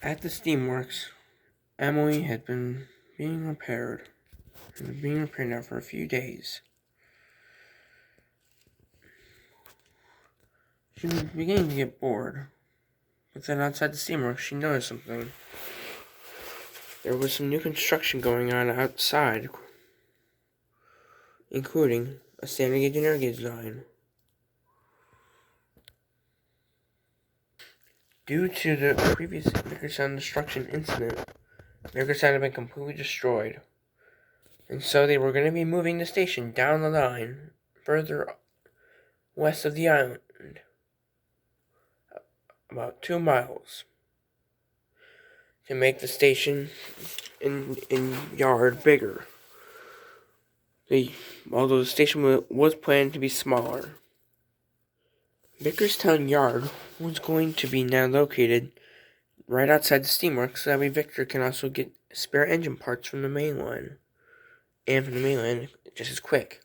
At the steamworks, Emily had been being repaired. It was being repaired now for a few days. She was beginning to get bored. But then outside the steamworks, she noticed something. There was some new construction going on outside, including a standard gauge and air gauge line. Due to the previous Vicarstown destruction incident, Vicarstown had been completely destroyed. And so they were going to be moving the station down the line, further west of the island, about 2 miles, to make the station in yard bigger. Although the station was planned to be smaller. Vicarstown Yard was going to be now located right outside the steamworks, so that way Victor can also get spare engine parts from the main line, and from the mainland just as quick.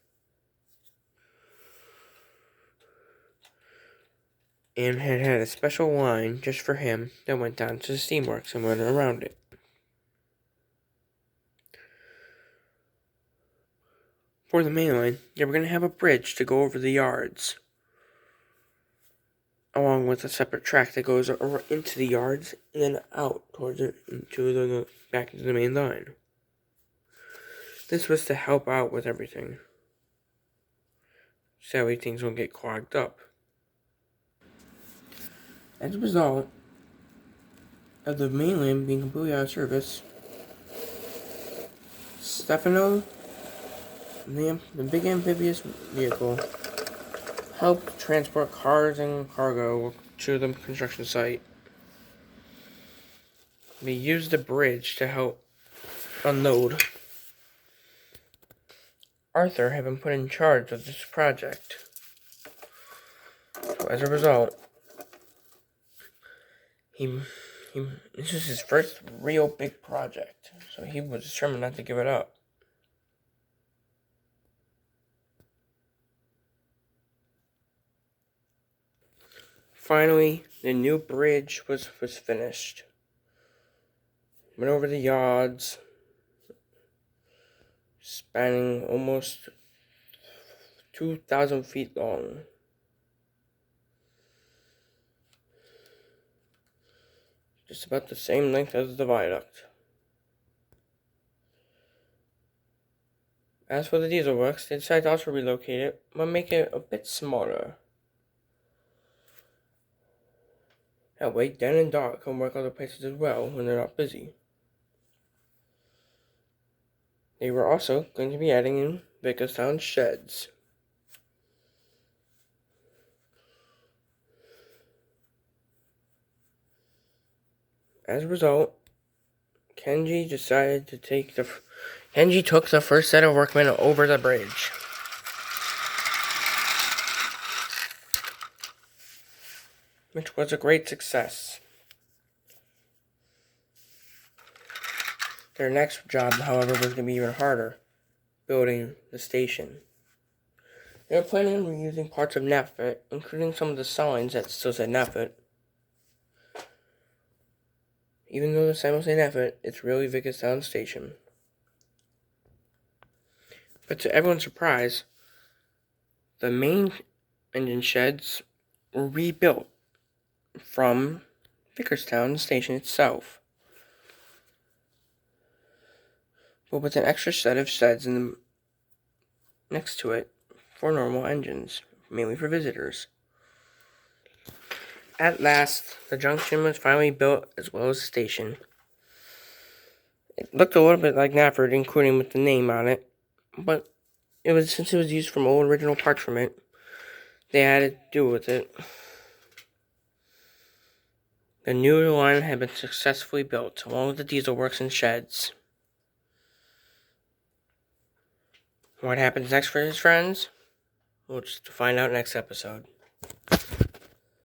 And had a special line just for him that went down to the steamworks and went around it. For the main line, they were going to have a bridge to go over the yards, along with a separate track that goes into the yards and then out towards it back into the main line. This was to help out with everything, so that way things won't get clogged up. As a result of the mainland being completely out of service, Stefano, the big amphibious vehicle, helped transport cars and cargo to the construction site. They used the bridge to help unload. Arthur had been put in charge of this project. So as a result, this was his first real big project, so he was determined not to give it up. Finally, the new bridge was finished. Went over the yards, spanning almost 2,000 feet long. Just about the same length as the viaduct. As for the diesel works, they decided to also relocate it, but make it a bit smaller. That way, Dan and Dot can work other places as well when they're not busy. They were also going to be adding in Vicarstown sheds. As a result, Kenji took the first set of workmen over the bridge. Which was a great success. Their next job, however, was going to be even harder, building the station. They were planning on reusing parts of Nafit, including some of the signs that still said Nafit. Even though the sign will say Nafit, it's really Vicarstown Station. But to everyone's surprise, the main engine sheds were rebuilt from Vicarstown Station itself, but with an extra set of sheds next to it for normal engines, mainly for visitors. At last, the junction was finally built as well as the station. It looked a little bit like Nafford, including with the name on it, but since it was used from old original parts from it, they had to do with it. The new line had been successfully built, along with the diesel works and sheds. What happens next for his friends? We'll just find out next episode.